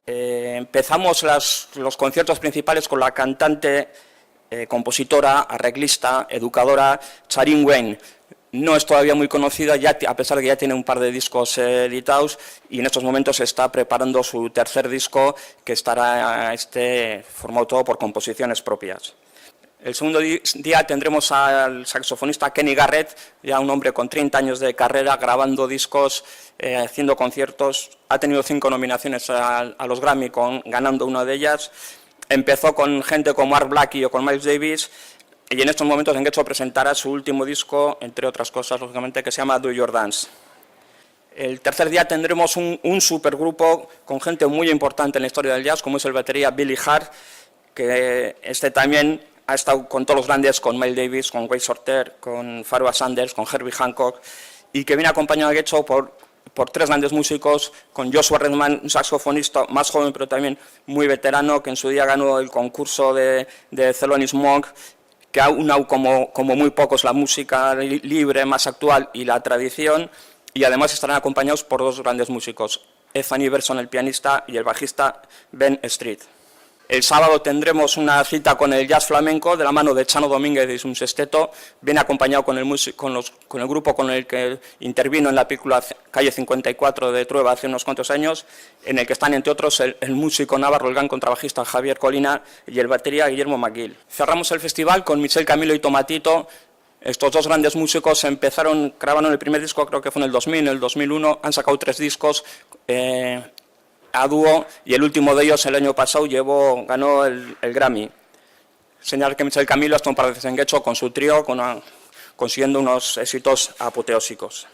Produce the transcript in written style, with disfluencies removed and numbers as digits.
Empezamos los conciertos principales con la cantante, compositora, arreglista, educadora Charin Wayne. No es todavía muy conocida, ya, a pesar de que ya tiene un par de discos editados, y en estos momentos está preparando su tercer disco, que estará formado todo por composiciones propias. El segundo día tendremos al saxofonista Kenny Garrett, ya un hombre con 30 años de carrera, grabando discos, haciendo conciertos. Ha tenido 5 nominaciones a los Grammy, ganando una de ellas. Empezó con gente como Art Blakey o con Miles Davis, y en estos momentos en Getxo presentará su último disco, entre otras cosas, lógicamente, que se llama Do Your Dance. El tercer día tendremos un supergrupo con gente muy importante en la historia del jazz, como es el batería Billy Hart, que también ha estado con todos los grandes, con Miles Davis, con Wayne Shorter, con Pharoah Sanders, con Herbie Hancock, y que viene acompañado de Getxo por 3 grandes músicos, con Joshua Redman, un saxofonista más joven pero también muy veterano, que en su día ganó el concurso de Thelonious Monk, que ha unado como muy pocos la música libre más actual y la tradición, y además estarán acompañados por 2 grandes músicos, Ethan Iverson, el pianista, y el bajista Ben Street. El sábado tendremos una cita con el jazz flamenco de la mano de Chano Domínguez y su sexteto, bien acompañado con el grupo con el que intervino en la película Calle 54 de Trueba hace unos cuantos años, en el que están, entre otros, el músico navarro, el gran contrabajista Javier Colina, y el batería Guillermo McGill. Cerramos el festival con Michel Camilo y Tomatito. Estos 2 grandes músicos grabaron el primer disco, creo que fue en el 2000, en el 2001, han sacado 3 discos a dúo, y el último de ellos el año pasado ganó el Grammy. Señalar que Michel Camilo ha estado un par de veces en Getxo con su trío, consiguiendo unos éxitos apoteósicos.